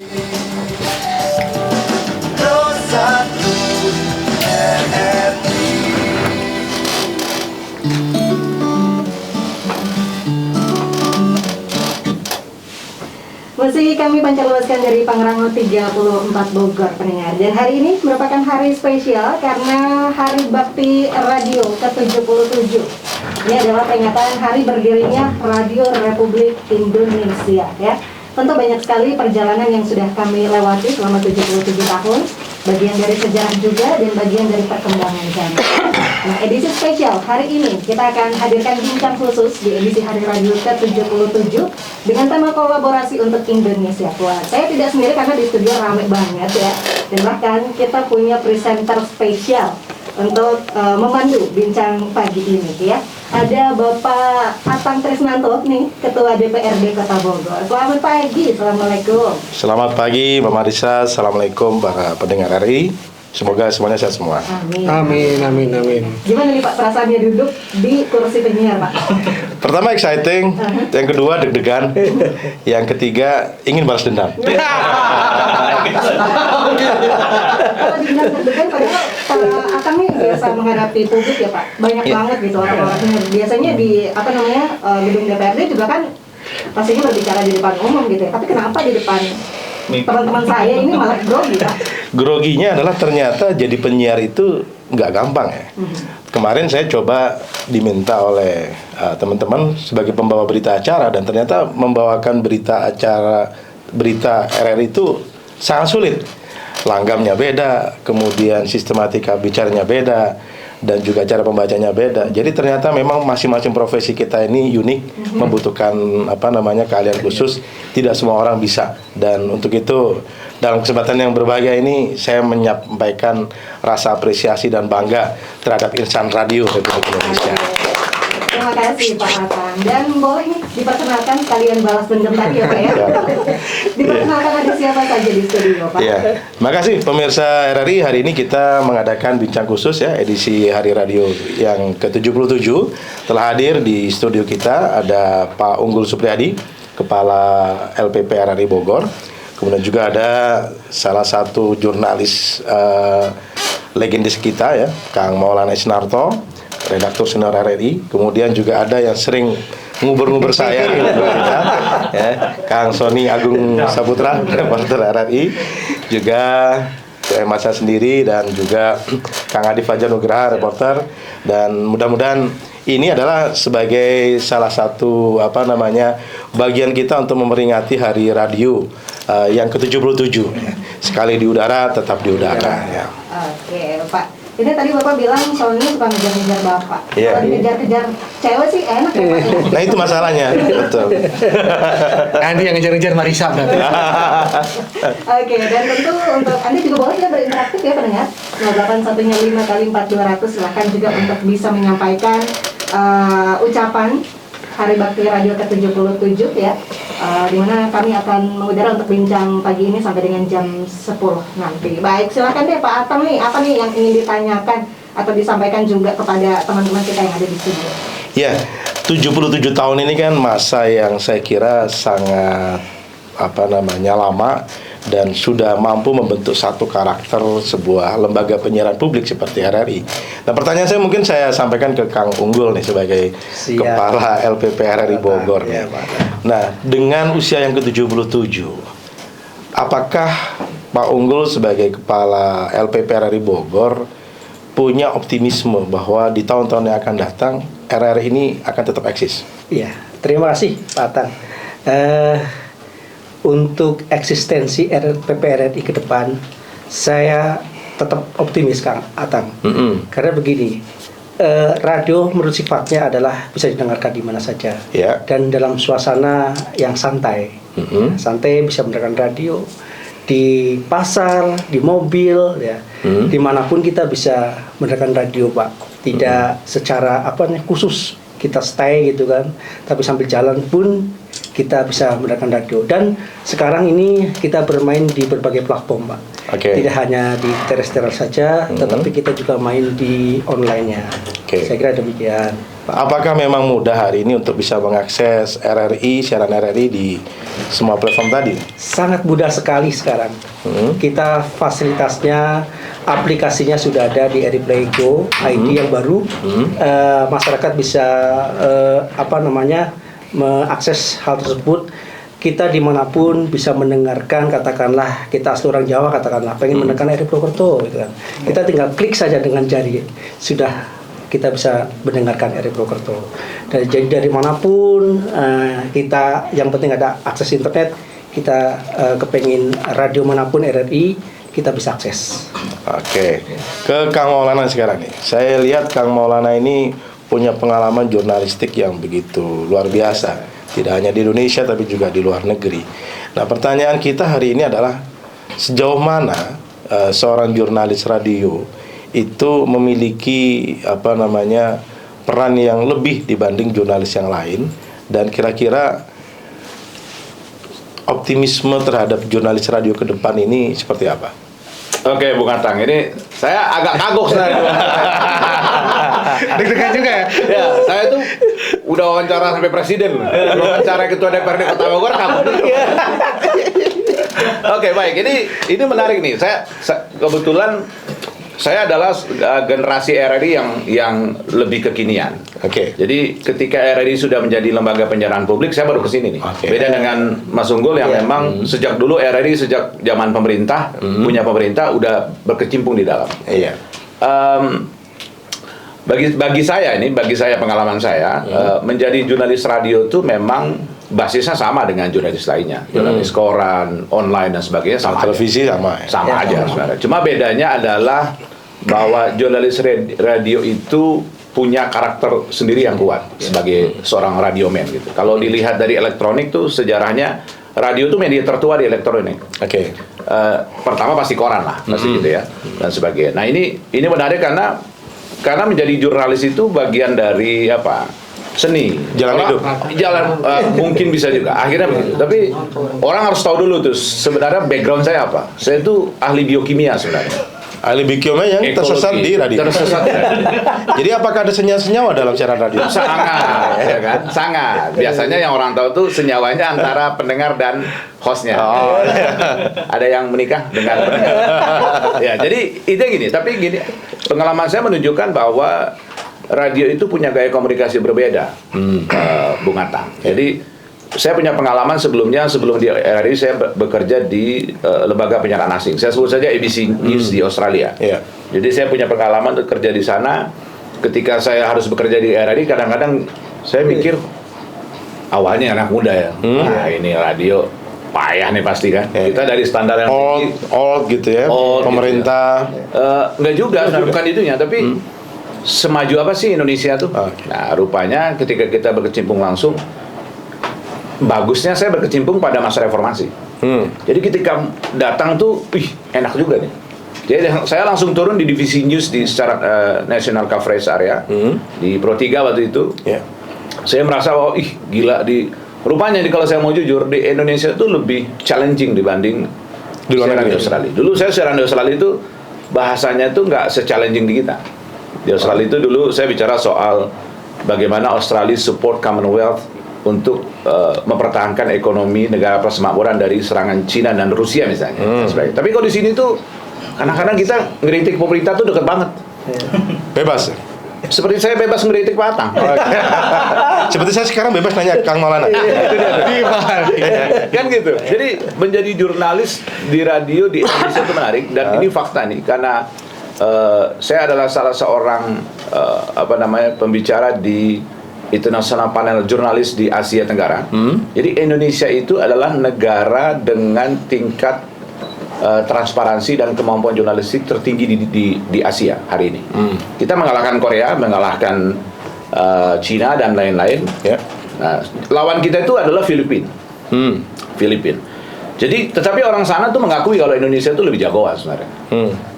Masih kami pancarluaskan dari Pangrango 34 Bogor, pendengar. Dan hari ini merupakan hari spesial karena Hari Bakti Radio ke-77. Ini adalah peringatan hari berdirinya Radio Republik Indonesia, ya. Tentu banyak sekali perjalanan yang sudah kami lewati selama 77 tahun, bagian dari sejarah juga dan bagian dari perkembangan zaman. Nah, edisi spesial hari ini kita akan hadirkan bincang khusus di edisi Hari Radio ke-77 dengan tema kolaborasi untuk Indonesia Kuat. Saya tidak sendiri karena di studio ramai banget ya, dan bahkan kita punya presenter spesial untuk memandu bincang pagi ini ya. Ada Bapak Atang Trisnanto nih, Ketua DPRD Kota Bogor. Selamat pagi, Assalamualaikum. Selamat pagi, Mbak Marisa. Assalamualaikum para pendengar RI. Semoga semuanya sehat semua. Amin. Amin, amin, amin. Gimana nih Pak perasaannya duduk di kursi penyiar Pak? Pertama exciting, yang kedua deg-degan, yang ketiga ingin balas dendam. Kalau dibilang deg-degan, padahal Pak Atang nih biasa menghadapi publik ya Pak, banyak banget gitu orang-orangnya. Biasanya di gedung DPRD juga kan pastinya berbicara di depan umum gitu ya. Tapi kenapa di depan teman-teman saya ini malah grogi Pak? Groginya adalah ternyata jadi penyiar itu nggak gampang ya. Kemarin saya coba diminta oleh teman-teman sebagai pembawa berita acara, dan ternyata membawakan berita RRI itu sangat sulit. Langgamnya beda, kemudian sistematika bicaranya beda, dan juga cara pembacanya beda. Jadi ternyata memang masing-masing profesi kita ini unik, membutuhkan keahlian khusus. Tidak semua orang bisa. Dan untuk itu dalam kesempatan yang berbahagia ini saya menyampaikan rasa apresiasi dan bangga terhadap insan radio Republik Indonesia. Terima kasih Pak Atang. Dan boleh nih diperkenalkan sekalian balas dendam tadi ya Pak ya. Diperkenalkan ada siapa saja di studio Pak. Ya, terima kasih pemirsa RRI. Hari ini kita mengadakan bincang khusus ya, edisi Hari Radio yang ke-77. Telah hadir di studio kita ada Pak Unggul Supriyadi, Kepala LPP RRI Bogor. Kemudian juga ada salah satu jurnalis legendis kita ya, Kang Maulana Isnarto, redaktur senior RRI. Kemudian juga ada yang sering ngubur-ngubur saya ya, Kang Sony Agung Saputra, reporter RRI. Juga saya masa sendiri, dan juga Kang Adi Fajar Nugraha, reporter. Dan mudah-mudahan ini adalah sebagai salah satu bagian kita untuk memperingati Hari Radio yang ke-77. Sekali di udara, tetap di udara ya. Oke Pak. Ini tadi Bapak bilang Sony suka ngejar-ngejar Bapak. Iya. Kalau ngejar-ngejar cewek sih enak ya Pak. Nah itu masalahnya, betul. Nanti yang ngejar-ngejar Marisa berarti. Oke, dan tentu untuk Anda juga boleh ya berinteraktif ya pendengar. 0815 kali 4200, silahkan juga untuk bisa menyampaikan ucapan Hari Bakti Radio ke-77 ya, dimana kami akan mengudara untuk bincang pagi ini sampai dengan jam 10 nanti. Baik, silakan deh Pak Atang nih, apa nih yang ingin ditanyakan atau disampaikan juga kepada teman-teman kita yang ada di studio? Ya, 77 tahun ini kan masa yang saya kira sangat lama, dan sudah mampu membentuk satu karakter sebuah lembaga penyiaran publik seperti RRI. Nah, pertanyaan saya mungkin saya sampaikan ke Kang Unggul nih sebagai Kepala LPP RRI Bogor. Nah, dengan usia yang ke-77, apakah Pak Unggul sebagai Kepala LPP RRI Bogor punya optimisme bahwa di tahun-tahun yang akan datang RRI ini akan tetap eksis? Iya, terima kasih Pak Atang. Untuk eksistensi RPP RRI ke depan, saya tetap optimis Kang Atang. Karena begini, radio menurut sifatnya adalah bisa didengarkan di mana saja, dan dalam suasana yang santai. Santai, bisa mendengarkan radio di pasar, di mobil, ya, dimanapun kita bisa mendengarkan radio Pak. Tidak secara khusus kita stay gitu kan, tapi sambil jalan pun kita bisa mendengarkan radio. Dan sekarang ini kita bermain di berbagai platform Pak. Tidak hanya di terestrial saja, tetapi kita juga main di online-nya. Oke. Saya kira demikian, Pak. Apakah memang mudah hari ini untuk bisa mengakses RRI, siaran RRI di semua platform tadi? Sangat mudah sekali sekarang. Kita fasilitasnya, aplikasinya sudah ada di RRI Go ID yang baru. Masyarakat bisa mengakses hal tersebut. Kita dimanapun bisa mendengarkan, katakanlah kita asli orang Jawa, katakanlah pengen mendengarkan RRI Purwokerto gitu kan. Kita tinggal klik saja dengan jari, sudah kita bisa mendengarkan RRI Purwokerto. Dan jadi dari manapun kita, yang penting ada akses internet, kita kepengin radio manapun RRI, kita bisa akses. Oke, ke Kang Maulana sekarang nih. Saya lihat Kang Maulana ini punya pengalaman jurnalistik yang begitu luar biasa. Tidak hanya di Indonesia tapi juga di luar negeri. Nah, pertanyaan kita hari ini adalah sejauh mana seorang jurnalis radio itu memiliki peran yang lebih dibanding jurnalis yang lain, dan kira-kira optimisme terhadap jurnalis radio ke depan ini seperti apa? Oke, Bung Atang, ini saya agak kagok sebenarnya. Deg-degan juga ya? Ya, saya tuh udah wawancara sampai presiden, wawancara ketua DPRD Kota Bogor, kagok. Oke, baik. Ini menarik nih. Saya kebetulan saya adalah generasi RRI yang lebih kekinian. Oke. Jadi ketika RRI sudah menjadi lembaga penyiaran publik, saya baru kesini nih. Oke. Beda dengan Mas Unggul yang memang sejak dulu RRI sejak zaman pemerintah punya pemerintah udah berkecimpung di dalam. Iya. Bagi saya pengalaman saya menjadi jurnalis radio itu memang basisnya sama dengan jurnalis lainnya, jurnalis koran, online dan sebagainya sama. Televisi aja. sama ya? Sama aja sebenarnya. Cuma bedanya adalah bahwa jurnalis radio itu punya karakter sendiri yang kuat sebagai seorang radioman gitu. Kalau dilihat dari elektronik tuh sejarahnya radio tuh media tertua di elektronik. Oke. Pertama pasti koran lah, pasti gitu ya dan sebagainya. Nah ini menarik karena menjadi jurnalis itu bagian dari seni, Jalan hidup. Mungkin bisa juga akhirnya begitu. Tapi orang harus tahu dulu tuh sebenarnya background saya apa. Saya itu ahli biokimia sebenarnya. Ahli biokimia yang tersesat di radio. Jadi apakah ada senyawa dalam siaran radio? Sangat, ya kan? Sangat. Biasanya yang orang tahu tuh senyawanya antara pendengar dan hostnya. Oh, ada yang menikah dengan pendengar. Ya, jadi itu gini. Tapi gini, pengalaman saya menunjukkan bahwa radio itu punya gaya komunikasi berbeda, Bung Atang. Jadi saya punya pengalaman sebelum di RRI saya bekerja di lembaga penyiaran asing. Saya sebut saja ABC News di Australia. Yeah. Jadi saya punya pengalaman untuk kerja di sana. Ketika saya harus bekerja di RRI, kadang-kadang saya mikir awalnya anak muda ya. Nah, ini radio payah nih pasti kan. Kita dari standar yang tinggi, old gitu ya. Pemerintah. Gitu ya. Enggak juga, bukan itunya, tapi semaju apa sih Indonesia tuh? Nah, rupanya ketika kita berkecimpung langsung, bagusnya saya berkecimpung pada masa reformasi. Jadi ketika datang tuh, enak juga nih. Jadi saya langsung turun di divisi news di secara national coverage area di Pro 3 waktu itu. Yeah. Saya merasa gila rupanya kalau saya mau jujur di Indonesia itu lebih challenging dibanding di luar negeri. Australia. Dulu saya siaran di Australia itu bahasanya tuh nggak se-challenging di kita. Di Australia itu dulu saya bicara soal bagaimana Australia support Commonwealth untuk mempertahankan ekonomi negara persemakmuran dari serangan Cina dan Rusia misalnya. Tapi kalau di sini tuh kadang-kadang kita ngeritik pemerintah tuh deket banget. Bebas. Seperti saya bebas ngeritik Pak Atang. Seperti saya sekarang bebas nanya Kang Maulana. Kan gitu. Jadi menjadi jurnalis di radio di Indonesia itu menarik dan ini fakta nih karena saya adalah salah seorang pembicara di International Panel Jurnalis di Asia Tenggara. Jadi Indonesia itu adalah negara dengan tingkat transparansi dan kemampuan jurnalistik tertinggi di Asia hari ini. Kita mengalahkan Korea, mengalahkan Cina dan lain-lain. Yeah. Nah, lawan kita itu adalah Filipina. Jadi, tetapi orang sana tuh mengakui kalau Indonesia itu lebih jagoan sebenarnya.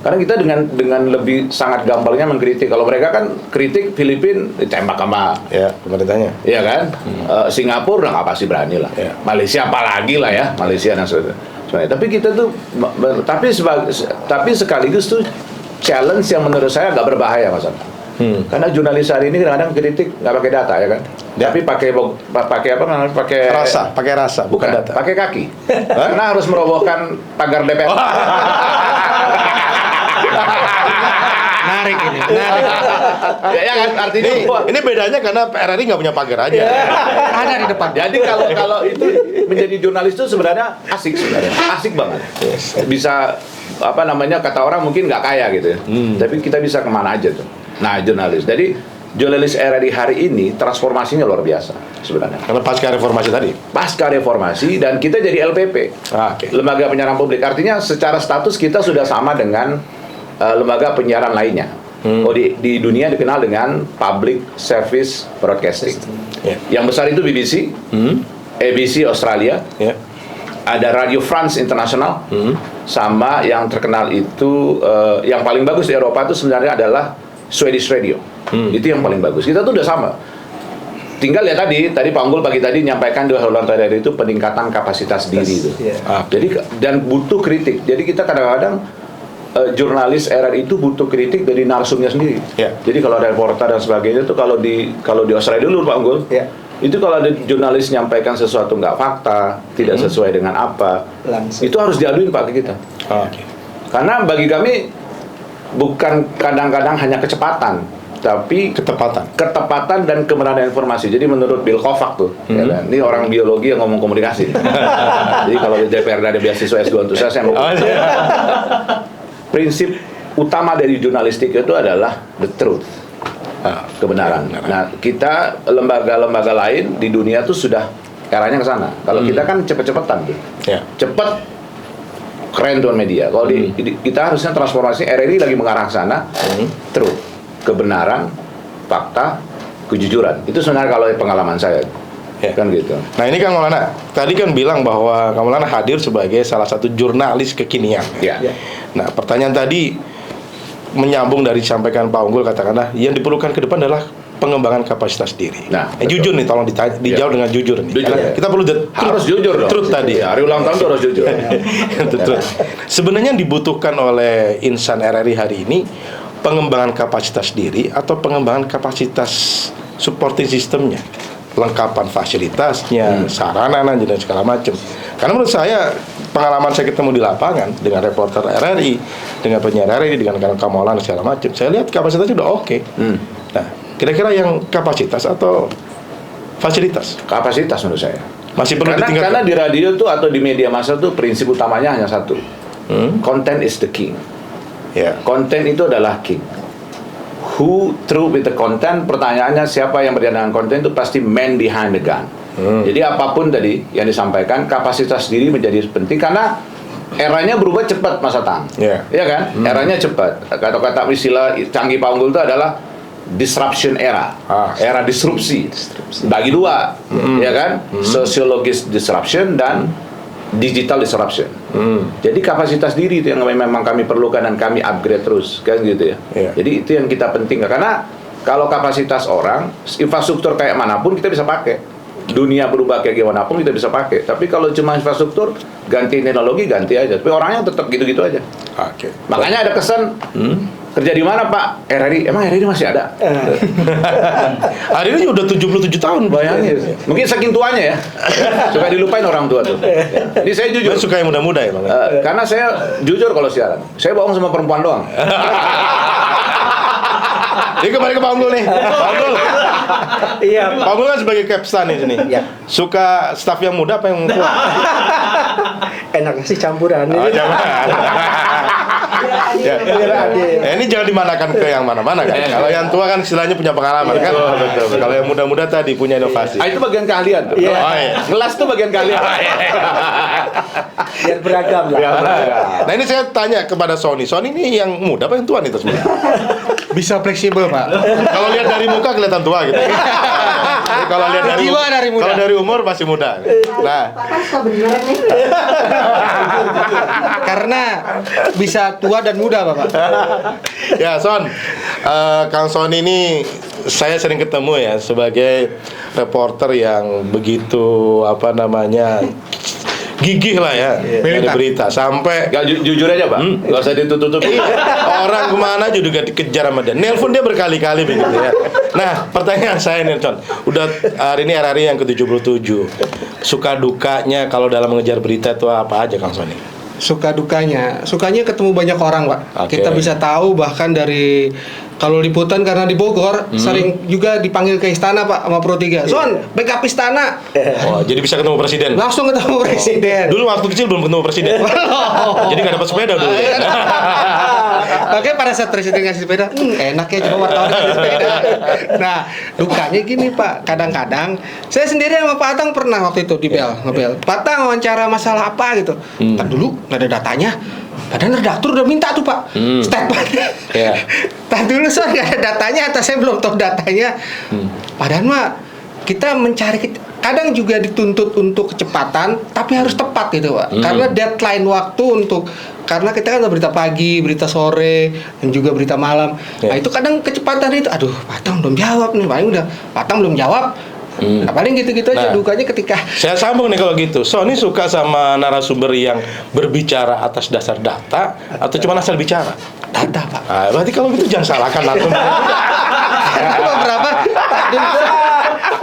Karena kita dengan lebih sangat gampangnya mengkritik. Kalau mereka kan kritik Filipina ditembak sama pemerintahnya. Iya kan? Singapura udah nggak pasti berani lah. Malaysia apalagi lah ya, Malaysia dan sebagainya. Tapi kita tuh, tapi sekaligus tuh challenge yang menurut saya agak berbahaya Mas. Karena jurnalis hari ini kadang-kadang kritik nggak pakai data ya kan, tapi pakai apa namanya, pakai pakai rasa, bukan data. pakai kaki. Karena harus merobohkan pagar DPR. Menarik ini, menarik. Ya kan, artinya Ini bedanya karena RRI nggak punya pagar aja. Ada di depan. jadi kalau itu menjadi jurnalis itu sebenarnya asik banget. Bisa apa namanya, kata orang mungkin nggak kaya gitu ya, tapi kita bisa kemana aja tuh. Nah, jurnalis. Jadi jurnalis RRI hari ini transformasinya luar biasa sebenarnya. Karena pasca reformasi tadi. Pasca reformasi, dan kita jadi LPP, Oke. lembaga penyiaran publik. Artinya secara status kita sudah sama dengan lembaga penyiaran lainnya. Oh, di dunia dikenal dengan Public Service Broadcasting. Ya. Yang besar itu BBC, ABC Australia, Ya. ada Radio France International, sama yang terkenal itu yang paling bagus di Eropa itu sebenarnya adalah Swedish Radio. Itu yang paling bagus. Kita tuh udah sama. Tinggal ya tadi Pak Unggul pagi tadi nyampaikan di Haluan Radio itu peningkatan kapasitas diri itu. Jadi dan butuh kritik. Jadi kita kadang-kadang jurnalis RRI itu butuh kritik dari narsumnya sendiri. Ya. Jadi kalau ada reporter dan sebagainya itu kalau di Australia dulu Pak Unggul. Ya. Itu kalau ada jurnalis nyampaikan sesuatu nggak fakta, tidak sesuai dengan apa, Langsung. itu harus diaduin Pak ke kita. Oke. Karena bagi kami bukan kadang-kadang hanya kecepatan, tapi ketepatan dan kebenaran informasi. Jadi menurut Bill Kovac tuh, ya kan? Ini orang biologi yang ngomong komunikasi. Jadi kalau di DPR ada beasiswa S2 untuk saya mau. Prinsip utama dari jurnalistik itu adalah the truth. Kebenaran. Nah, kita lembaga-lembaga lain di dunia tuh sudah eranya ke sana. Kalau kita kan cepet-cepetan tuh. Ya. Cepet, keren tuan media. Kalau kita harusnya transformasi, RRI lagi mengarah ke sana. Truth, kebenaran, fakta, kejujuran. Itu sebenarnya kalau pengalaman saya. Ya. Kan gitu. Nah ini Kang Maulana, tadi kan bilang bahwa Kang Maulana hadir sebagai salah satu jurnalis kekinian. Ya. Nah pertanyaan tadi menyambung dari disampaikan Pak Unggul, katakanlah yang diperlukan ke depan adalah pengembangan kapasitas diri. Nah, jujur nih, tolong dijawab dengan jujur nih. Jujur, Karena ya. kita perlu Harus jujur dong. truth tadi. Ya, hari ulang tahun tuh harus jujur. Truth. Sebenarnya yang dibutuhkan oleh insan RRI hari ini pengembangan kapasitas diri atau pengembangan kapasitas supporting sistemnya, lengkapan fasilitasnya, sarana dan segala macam. Karena menurut saya pengalaman saya ketemu di lapangan dengan reporter RRI, dengan penyiar RRI, dengan Kang Maulana segala macam, saya lihat kapasitasnya udah oke. Nah, kira-kira yang kapasitas atau fasilitas? Kapasitas menurut saya. Masih perlu Karena ditingkatkan. di radio tuh atau di media massa tuh prinsip utamanya hanya satu. Content is the king. Ya. Konten itu adalah king. Who through with the content? Pertanyaannya siapa yang berjalan dengan konten itu pasti man behind the gun. Jadi apapun tadi yang disampaikan, kapasitas diri menjadi penting karena eranya berubah cepat Mas Atang. Yeah. Iya kan? Eranya cepat. Kata-kata istilah canggih Pak Unggul itu adalah disruption era. Era disrupsi. Bagi dua, ya kan? Sociologis disruption dan digital disruption. Jadi kapasitas diri itu yang memang kami perlukan dan kami upgrade terus, kan gitu ya. Yeah. Jadi itu yang kita pentingkan karena kalau kapasitas orang, infrastruktur kayak manapun kita bisa pakai. Dunia berubah kayak gimana pun kita bisa pakai. Tapi kalau cuma infrastruktur, ganti teknologi ganti aja. Tapi orangnya tetap gitu-gitu aja. Oke. Makanya ada kesan kerja di mana Pak? RRI. Emang RRI masih ada? Hari ini udah 77 tahun, Bayangin. Mungkin saking tuanya ya. Suka dilupain orang tua tuh. Ini saya jujur. Saya suka yang muda-muda ya, Bang. Karena saya jujur kalau siaran. Saya bohong sama perempuan doang. Jadi kembali ke Pak Unggul nih. Pak Unggul. Iya, Pak Unggul kan sebagai kapten di sini. Iya. Suka staff yang muda apa yang tua? enaknya sih campuran. Oh, jangan. Ya. Ini jangan dimanakan ke yang mana-mana kan. Kalau yang tua kan istilahnya punya pengalaman kan. Betul. Kalau yang muda-muda tadi punya inovasi. Itu bagian keahlian tuh. Iya. Oh, iya. Gelas tuh bagian keahlian. Biar beragam lah. Nah ini saya tanya kepada Sony. Sony ini yang muda apa yang tua nih sebenarnya? Bisa fleksibel, Pak. Kalau lihat dari muka kelihatan tua gitu. Jadi kalau lihat dari Jiwa dari muda. Kalau dari umur masih muda. Nah, Pak kan suka beneran nih. Karena bisa tua dan muda, Bapak. ya Son, Kang Sony ini saya sering ketemu ya sebagai reporter yang begitu gigih lah ya dari berita sampai Gak jujur aja Pak, gak usah ditutup-tutup. orang kemana juga dikejar sama dia. Nelpon dia berkali-kali begitu ya. Nah, pertanyaan saya nih, Con. Udah hari ini RRI yang ke-77. Suka dukanya kalau dalam mengejar berita itu apa aja, Kang Sony? Suka dukanya ketemu banyak orang, Pak. Oke. Kita bisa tahu bahkan dari kalau liputan karena di Bogor sering juga dipanggil ke istana, Pak, sama Pro 3. Son, backup istana. Oh, jadi bisa ketemu presiden. Langsung ketemu presiden. Dulu waktu kecil belum ketemu presiden. Jadi nggak dapat sepeda dulu. Oke, pada saat presiden ngasih sepeda, enak ya coba wartawan ngasih sepeda. Nah, dukanya gini Pak, kadang-kadang saya sendiri sama Pak Atang pernah waktu itu di ngebel. Pak Atang wawancara masalah apa gitu. Kan dulu nggak ada datanya. Padahal redaktur udah minta tuh Pak statement. Iya. Tadi dulu soal nggak ada datanya atau saya belum tahu datanya. Padahal mah kita mencari, kadang juga dituntut untuk kecepatan, tapi harus tepat gitu Pak. Karena deadline waktu karena kita kan ada berita pagi, berita sore, dan juga berita malam. Nah itu kadang kecepatan itu, aduh Pak Atang belum jawab nih, paling udah Pak Atang belum jawab. Nah, paling gitu-gitu aja dukanya ketika Saya sambung nih kalau gitu. Sony suka sama narasumber yang berbicara atas dasar data atau cuma asal bicara? data Pak. Nah, berarti kalau gitu jangan salahkan narasumber. Beberapa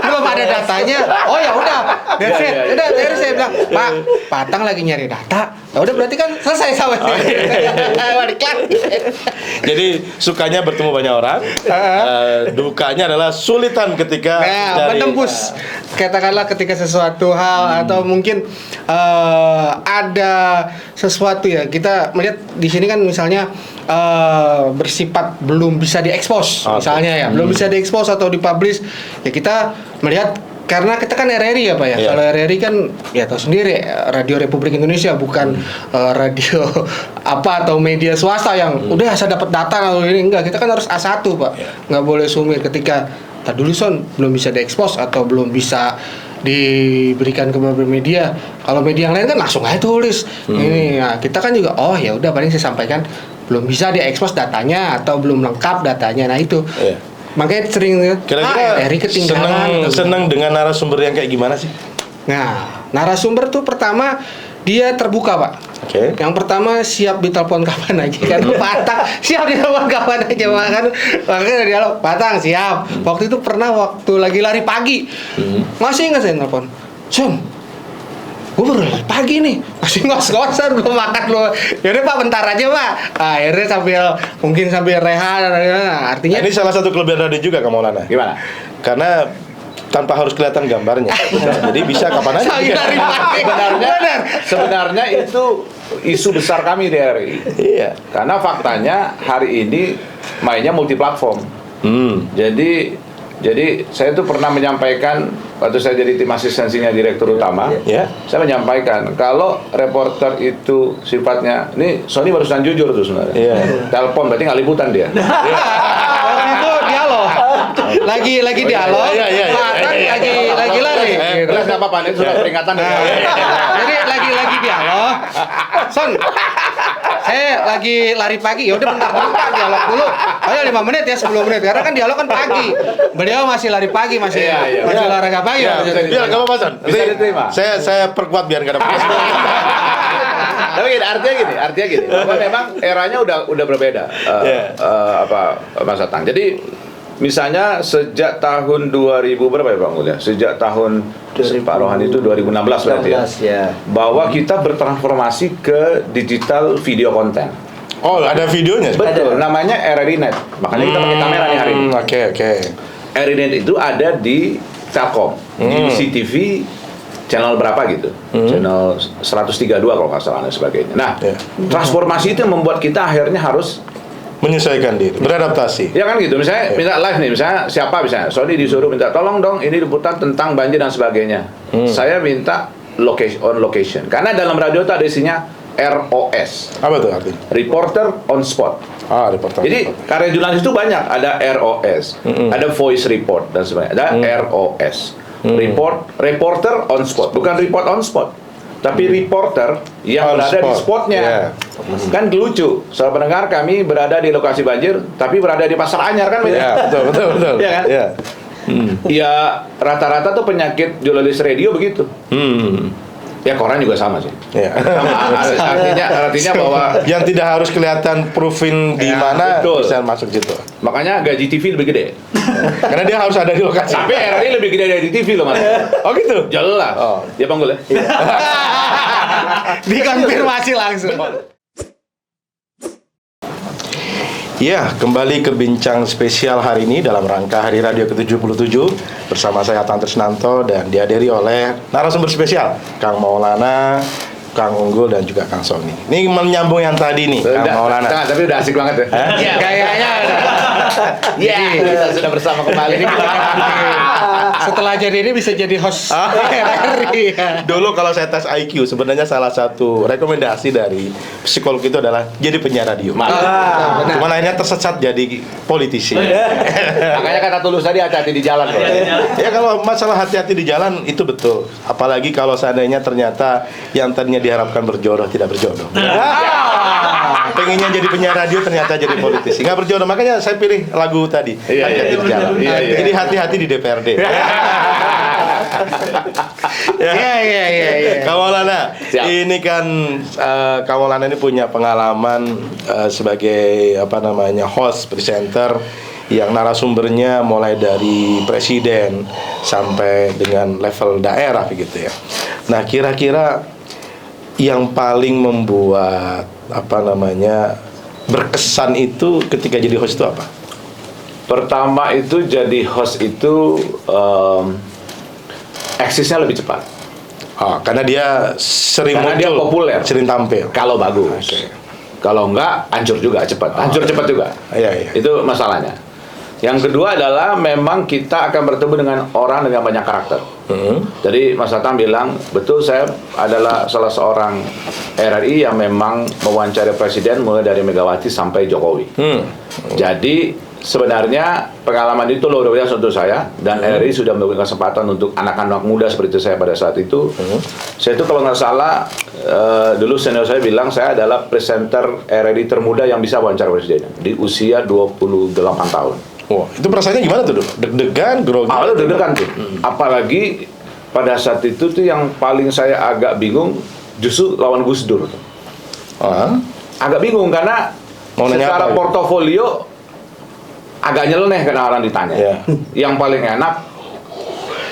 belum ada datanya. Oh ya udah, that's it. Udah, dari saya bilang, Pak Atang lagi nyari data. Ya udah berarti kan selesai sampai balik lagi. Jadi sukanya bertemu banyak orang, dukanya adalah sulitan ketika menembus katakanlah ketika sesuatu hal atau mungkin ada sesuatu ya, kita melihat di sini kan misalnya bersifat belum bisa diekspos misalnya ya, belum bisa diekspos atau dipublish ya, kita melihat karena kita kan RRI ya Pak ya. Kalau RRI kan ya tahu sendiri, Radio Republik Indonesia, bukan radio apa atau media swasta yang udah saya dapat data lalu ini, enggak, kita kan harus A1 Pak. Nggak boleh sumir ketika tadi dulu Son belum bisa diekspos atau belum bisa diberikan ke beberapa media. Kalau media yang lain kan langsung aja tulis. Ini nah, kita kan juga oh ya udah paling saya sampaikan belum bisa diekspos datanya atau belum lengkap datanya. Nah itu. Makanya sering kira-kira RRI ketinggalan. seneng dengan narasumber yang kayak gimana sih? Nah, narasumber tuh pertama dia terbuka Pak. Oke. Yang pertama siap ditelepon kapan aja kan. Pak Atang siap ditelepon kapan aja makanya dialog Pak Atang siap. Waktu itu pernah waktu lagi lari pagi. Masih ingat saya telepon. Son, gue baru lari pagi nih, masih ngos-ngosan, belum makan belum. Yaudah Pak bentar aja Pak. Akhirnya sambil rehat. Artinya Ini salah satu kelebihan radio juga, Kang Maulana. Gimana? Karena tanpa harus kelihatan gambarnya. Jadi bisa kapan aja. sambil lari pagi. Sebenarnya itu isu besar kami di RRI. Iya. Karena faktanya hari ini mainnya multiplatform. Jadi saya tuh pernah menyampaikan waktu saya jadi tim asistensinya direktur utama, saya menyampaikan kalau reporter itu sifatnya, ini Sony barusan jujur tuh sebenarnya. Telepon berarti nggak liputan dia. Waktu itu dialog. Lagi dialog. Pak Atang lagi lari. Terus nggak apa-apa, ini sudah peringatan. Jadi lagi dialog. Son, saya lagi lari pagi. Ya udah bentar dulu Pak, dialog dulu. Oh ya 5 menit ya, 10 menit. Karena kan dialog kan pagi. Beliau masih lari pagi, masih olahraga pagi. Biar nggak apa-apa, Son. Bisa diterima. Saya perkuat biar nggak ada masalah. Tapi artinya gini, bahwa memang eranya udah berbeda. Mas Atang. Jadi misalnya sejak tahun 2000 berapa ya Bang Mulya? Sejak tahun Pak Rohani itu 2016 berarti ya. Bahwa kita bertransformasi ke digital video konten. Oh, ada videonya? Betul, namanya RRI Net. Makanya kita pakai kamera nih hari ini. Oke. RRI Net itu ada di Telkom, di CTV channel berapa gitu. Channel 132 kalau nggak salah dan sebagainya. Nah, transformasi itu membuat kita akhirnya harus menyesuaikan diri, beradaptasi. Ya kan gitu, misalnya minta live nih, misalnya siapa misalnya Sony disuruh minta tolong dong ini liputan tentang banjir dan sebagainya. Saya minta on location. Karena dalam radio itu ada isinya ROS. Apa tuh artinya? Reporter on spot. Reporter. Jadi karya jurnalis itu banyak, ada ROS, ada voice report dan sebagainya, ada ROS. Reporter on spot, bukan report on spot. Tapi reporter yang berada di spotnya. Kan lucu, soal pendengar kami berada di lokasi banjir tapi berada di Pasar Anyar kan beda. Betul. Iya kan? Ya rata-rata tuh penyakit jurnalis radio begitu. Ya koran juga sama sih. Ya. Sama, artinya bahwa Yang tidak harus kelihatan proofing di mana betul. bisa masuk situ. makanya gaji TV lebih gede. Karena dia harus ada di lokasi. Tapi RRI lebih gede dari TV loh mas. Oh gitu. Jelas. Oh. Dia panggil ya. Dikonfirmasi langsung. Ya, kembali ke bincang spesial hari ini dalam rangka Hari Radio ke-77 bersama saya Atan Trisnanto dan dihadiri oleh narasumber spesial Kang Maulana, Kang Unggul dan juga Kang Sony. Ini menyambung yang tadi nih, Kang Maulana. Tapi udah asik banget ya. Iya, kayaknya Iya, kita sudah bersama kembali. setelah jadi ini bisa jadi host RRI. Dulu kalau saya tes IQ, sebenarnya salah satu rekomendasi dari psikolog itu adalah jadi penyiar radio. Cuman akhirnya tersesat jadi politisi. Makanya kata Tulus tadi hati-hati di jalan. Bro. Ya kalau masalah hati-hati di jalan itu betul. Apalagi kalau seandainya ternyata yang tadinya diharapkan berjodoh tidak berjodoh. Pengennya jadi penyiar radio ternyata jadi politisi. Nggak berjodoh. Makanya saya pilih lagu tadi. Iya, Hati-hati di jalan. iya. Jadi hati-hati di DPRD. Iya. Kang Maulana, Siap. ini kan Kang Maulana ini punya pengalaman sebagai host, presenter yang narasumbernya mulai dari presiden sampai dengan level daerah begitu ya. Nah, kira-kira yang paling membuat berkesan itu ketika jadi host itu apa? Pertama itu jadi host itu eksisnya lebih cepat. Oh, karena dia sering Karena dia muncul, populer. sering tampil. Kalau bagus. Oke. Kalau enggak, hancur juga cepat. Hancur cepat juga. Iya. Itu masalahnya. Yang kedua adalah memang kita akan bertemu dengan orang dengan banyak karakter. Jadi Mas Tatang bilang, betul saya adalah salah seorang RRI yang memang mewawancari presiden mulai dari Megawati sampai Jokowi. Jadi sebenarnya pengalaman itu luar biasa untuk saya dan RRI sudah memberikan kesempatan untuk anak-anak muda seperti saya pada saat itu. Saya itu kalau nggak salah dulu senior saya bilang saya adalah presenter RRI termuda yang bisa wawancara presiden di usia 28 tahun. Wah, itu perasaannya gimana tuh, Dok? Deg-degan, grogi? Awalnya deg-degan tuh. Apalagi pada saat itu tuh yang paling saya agak bingung justru lawan Gus Dur tuh. Agak bingung karena Mau nanya secara apa, gitu? portofolio agak nyeleneh karena orang ditanya. Iya. Yang paling enak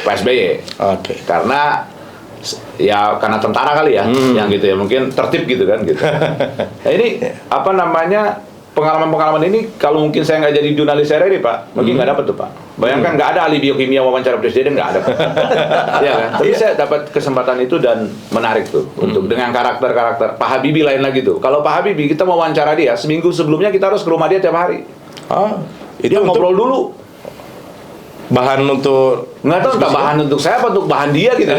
Pak SBY. Oke. Karena karena tentara kali ya, yang gitu ya, mungkin tertib gitu kan gitu. Nah, ini pengalaman-pengalaman ini kalau mungkin saya nggak jadi jurnalis RRI Pak, mungkin nggak dapat tuh Pak. Bayangkan nggak ada ahli biokimia wawancara presiden, nggak ada. Iya kan? Tapi saya dapat kesempatan itu dan menarik tuh untuk dengan karakter-karakter. Pak Habibie lain lagi tuh. Kalau Pak Habibie kita mau wawancara dia, seminggu sebelumnya kita harus ke rumah dia tiap hari. Itu Dia ngobrol dulu. bahan untuk Nggak tahu entah bahan untuk saya apa untuk bahan dia gitu.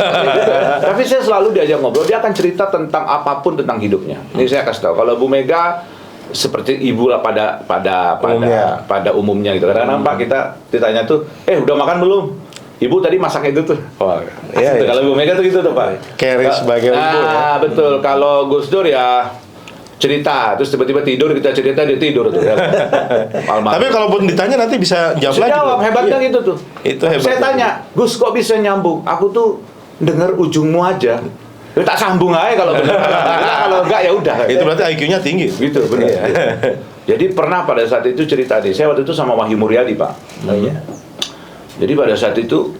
Tapi saya selalu diajak ngobrol. Dia akan cerita tentang apapun tentang hidupnya. Ini saya kasih tahu. Kalau Bu Mega seperti ibu lah pada umumnya gitu. Karena Pak kita ditanya tuh, udah makan belum? Ibu tadi masak itu tuh. Iya. Kalau Bu Mega tuh gitu tuh Pak. Carry sebagai ibu ya. Betul. Kalau Gus Dur ya cerita, terus tiba-tiba tidur, kita cerita dia tidur tuh. Ya. Tapi kalaupun ditanya nanti bisa jawab lagi. Jawab, hebatnya Iya. gitu tuh. Itu hebat. Saya tanya, Gus kok bisa nyambung? Aku tuh denger ujungmu aja. Ya, tak sambung aja kalau benar. Kalau enggak ya udah. Itu berarti IQ-nya tinggi. Gitu, benar. Iya. Jadi pernah pada saat itu cerita nih, saya waktu itu sama Wahyu Muryadi Pak. Jadi pada saat itu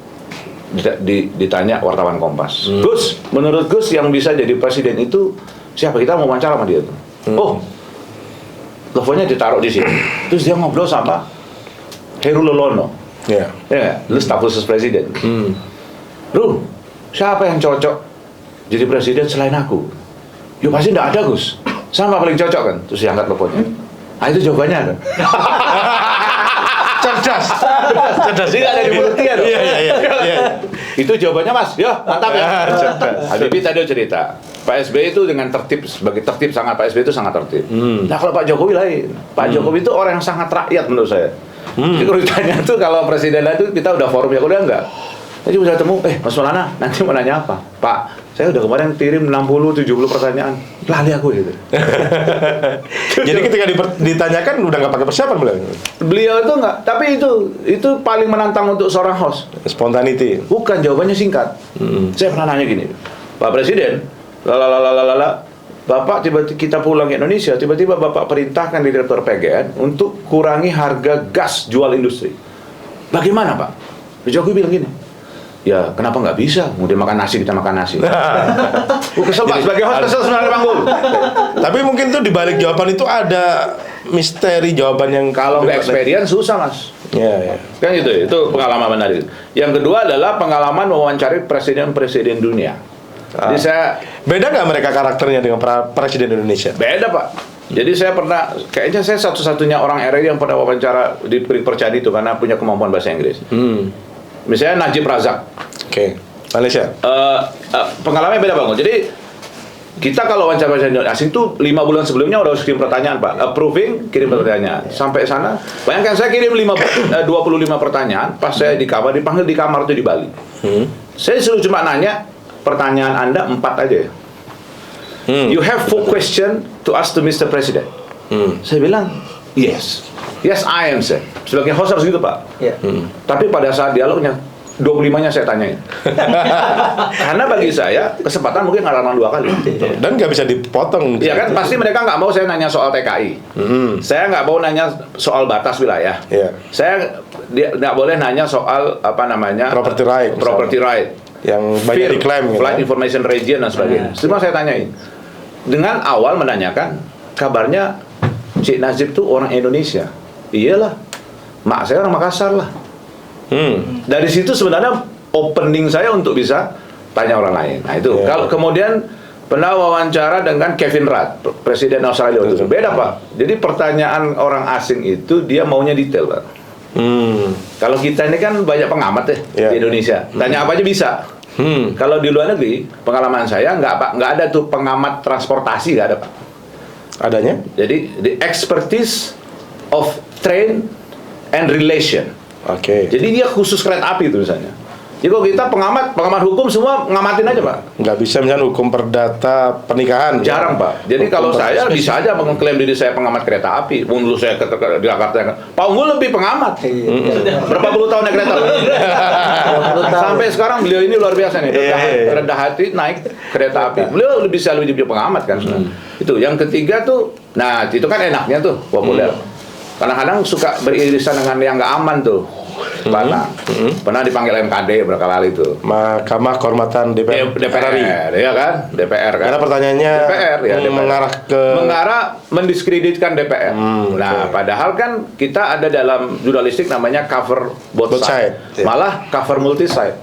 ditanya wartawan Kompas, Gus, menurut Gus yang bisa jadi presiden itu siapa? Kita mau wawancara sama dia tuh. Teleponnya ditaruh di sini. Terus dia ngobrol sama Heru Lelono. Iya. Ya, lu staf khusus presiden. Ru, siapa yang cocok jadi presiden selain aku? Ya pasti enggak ada, Gus. Sama paling cocok kan? Terus diangkat teleponnya. Nah, itu jawabannya kan. Cerdas. Jadi nggak ada di mulut dia dong. Iya. Itu jawabannya Mas. Ya, mantap ya. Cerdas. Habibie tadi cerita. Pak SBY itu dengan tertib, sebagai tertib sangat, Pak SBY itu sangat tertib. Nah kalau Pak Jokowi lain. Pak Jokowi itu orang yang sangat rakyat menurut saya. Jadi kalau ditanya tuh kalau presiden itu kita udah forum ya, udah enggak. Jadi udah temu, Mas Maulana nanti mau nanya apa? Pak, saya udah kemarin kirim 60-70 pertanyaan. Lali aku gitu. Jadi ketika ditanyakan udah nggak pakai persiapan Beliau itu enggak, tapi itu paling menantang untuk seorang host. Spontanity. Bukan, jawabannya singkat. Saya pernah nanya gini, Pak Presiden, Bapak tiba-tiba kita pulang ke Indonesia, tiba-tiba Bapak perintahkan Direktur PGN untuk kurangi harga gas jual industri. Bagaimana Pak? Jokowi bilang gini, ya kenapa nggak bisa? Mau dia makan nasi, kita makan nasi. Kesel Pak, sebagai host kesel sebenarnya Bang Gul. Tapi mungkin tuh di balik jawaban itu ada misteri jawaban yang Kalau nggak experience susah Mas. Ya. Kan itu pengalaman menarik. Yang kedua adalah pengalaman mewawancari presiden-presiden dunia. Jadi saya beda nggak mereka karakternya dengan presiden Indonesia? beda Pak. Jadi saya kayaknya saya satu-satunya orang RI yang pernah wawancara diberi percaya itu karena punya kemampuan bahasa Inggris. Misalnya Najib Razak. Oke. Malaysia. Pengalamannya beda Bang. Jadi kita kalau wawancara asing itu 5 bulan sebelumnya udah harus kirim pertanyaan Pak. Approving, kirim pertanyaan. Sampai sana, bayangkan saya kirim 25 pertanyaan. Pas saya di kamar, dipanggil di kamar itu di Bali. Saya disuruh cuma nanya pertanyaan Anda 4 aja ya. You have 4 question to ask to Mr. President. Saya bilang, yes. Yes, I am, sir. Sebagai host harus gitu, Pak. Ya. Tapi pada saat dialognya, 25-nya saya tanyain. Karena bagi saya, kesempatan mungkin ngalaman 2 kali. Dan nggak bisa dipotong. Iya kan, pasti mereka nggak mau saya nanya soal TKI. Saya nggak mau nanya soal batas wilayah. Iya. Saya nggak boleh nanya soal apa namanya Property right, property right, yang banyak diklaim gitu. flight information region dan sebagainya. Semua saya tanyain. Dengan awal menanyakan kabarnya Cik Najib tuh orang Indonesia. Iyalah, mak saya orang Makassar lah. Dari situ sebenarnya opening saya untuk bisa tanya orang lain. Nah itu. Yeah. Kalau kemudian pernah wawancara dengan Kevin Rudd, Presiden Australia itu. Beda Pak. Jadi pertanyaan orang asing itu dia maunya detail Pak. Kalau kita ini kan banyak pengamat Yeah. di Indonesia. Tanya apa aja bisa. Kalau di luar negeri, pengalaman saya nggak ada tuh pengamat transportasi, nggak ada Pak. Adanya? Jadi the expertise of train and relation. Oke. Jadi dia khusus kereta api itu misalnya. Jadi kalau kita pengamat hukum semua ngamatin aja Pak. Nggak bisa misalnya hukum perdata pernikahan. Jarang Pak. Jadi kalau saya bisa aja mengklaim diri saya pengamat kereta api. Dulu saya ke di Jakarta. Pak Unggul lebih pengamat. Berapa puluh tahun naik kereta? Sampai sekarang beliau ini luar biasa nih. Rendah hati naik kereta api. Beliau lebih pengamat kan. Itu. Yang ketiga tuh, nah itu kan enaknya tuh populer. Kadang-kadang suka beririsan dengan yang nggak aman tuh. Pernah dipanggil MKD berkali-kali itu. Mahkamah Kehormatan DPR. ya kan? DPR kan. Karena pertanyaannya DPR ya, mengarah mendiskreditkan DPR. Nah, padahal kan kita ada dalam jurnalistik namanya cover both side. Yeah. Malah cover multi side.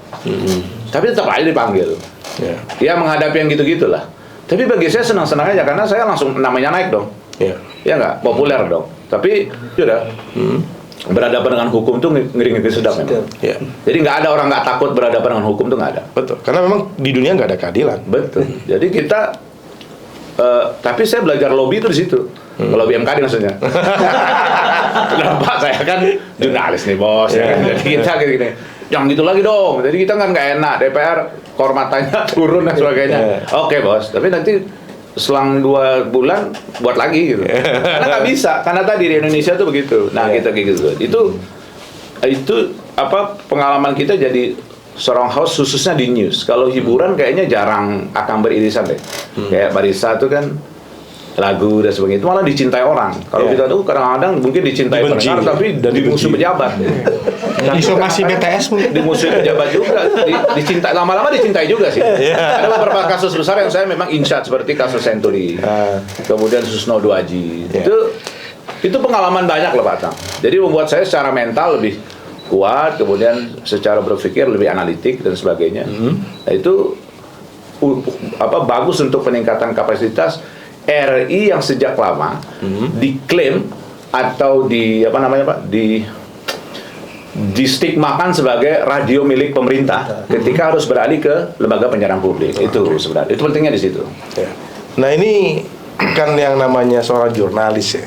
Tapi tetap aja dipanggil. Yeah. Ya menghadapi yang gitu-gitulah. Tapi bagi saya senang-senang aja karena saya langsung namanya naik dong. Yeah. Ya nggak? Populer dong. Tapi sudah. Berhadapan dengan hukum tuh ngeri-ngeri sedap memang. Yeah. Jadi nggak ada orang nggak takut berhadapan dengan hukum tuh nggak ada. Betul. Karena memang di dunia nggak ada keadilan. Betul. Jadi kita, tapi saya belajar lobby itu di situ. Lobby MKD maksudnya. Kenapa? Saya kan jurnalis nih bos. Ya kan? Jadi kita gini, jangan gitu lagi dong. Jadi kita kan nggak enak. DPR kehormatannya turun dan sebagainya. Oke bos. Tapi nanti selang 2 bulan buat lagi gitu. Karena nggak bisa. Karena tadi di Indonesia tuh begitu. Nah kita kayak gitu. Itu apa pengalaman kita jadi seorang host khususnya di news. Kalau hiburan kayaknya jarang akan beririsan deh. Kayak Barista tuh kan lagu dan sebagainya itu malah dicintai orang. Kalau kita tuh kadang-kadang mungkin dicintai pendengar tapi dimusuh pejabat. Disomasi BTS mungkin. Dimusuhi pejabat juga. Dicintai lama-lama dicintai juga sih. Ada beberapa kasus besar yang saya memang insight seperti kasus Century. Kemudian Susno Duaji. Itu pengalaman banyak loh Pak Tang. Jadi membuat saya secara mental lebih kuat, kemudian secara berpikir lebih analitik dan sebagainya. Nah, itu bagus untuk peningkatan kapasitas RI yang sejak lama diklaim atau distigmakan sebagai radio milik pemerintah ketika harus beralih ke lembaga penyiaran publik. Itu sebenarnya itu pentingnya di situ. Nah ini kan yang namanya seorang jurnalis ya.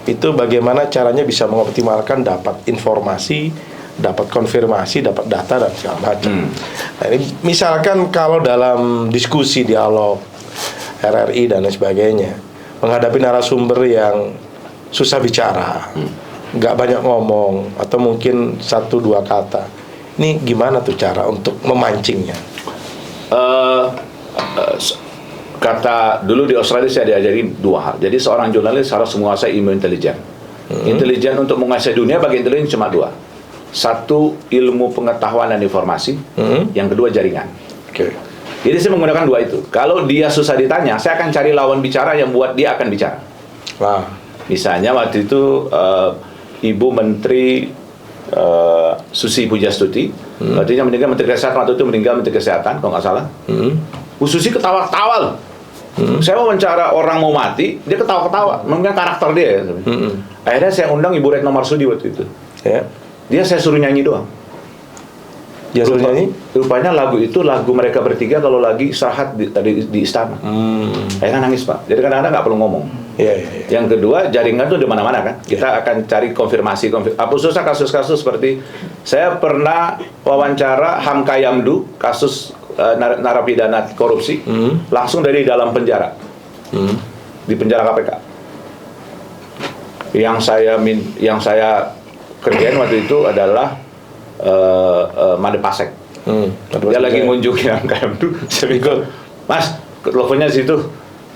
Itu bagaimana caranya bisa mengoptimalkan dapat informasi, dapat konfirmasi, dapat data dan segala macam. Nah ini misalkan kalau dalam diskusi dialog RRI dan lain sebagainya menghadapi narasumber yang susah bicara, nggak banyak ngomong atau mungkin 1-2 kata, ini gimana tuh cara untuk memancingnya? kata dulu di Australia saya diajarin 2 hal. Jadi seorang jurnalis harus menguasai ilmu intelijen. Intelijen untuk menguasai dunia bagi intelijen cuma 2. Satu, ilmu pengetahuan dan informasi. Yang kedua, jaringan. Oke. Jadi saya menggunakan 2 itu. Kalau dia susah ditanya, saya akan cari lawan bicara yang buat dia akan bicara. Wah. Misalnya waktu itu Ibu Menteri Susi Pujastuti, artinya meninggal Menteri Kesehatan, waktu itu meninggal Menteri Kesehatan kalau nggak salah. Bu Susi ketawa-ketawa loh. Saya wawancara orang mau mati, dia ketawa-ketawa, mungkin karakter dia. Akhirnya saya undang Ibu Retno Marsudi waktu itu. Ya. Dia saya suruh nyanyi doang. Dia suruh nyanyi? Rupanya lagu itu lagu mereka bertiga kalau lagi istirahat di istana. Akhirnya nangis Pak. Jadi kadang-kadang nggak perlu ngomong. Iya. Yang kedua, jaringan tuh di mana-mana kan. Kita akan cari konfirmasi. Apa susah kasus-kasus seperti saya pernah wawancara Hamka Yamdu, kasus narapidana korupsi, langsung dari dalam penjara, di penjara KPK. Yang saya kerjain waktu itu adalah Made Pasek. Dia lagi ngunjungin Hamka Yamdu, saya bilang, Mas, teleponnya di situ.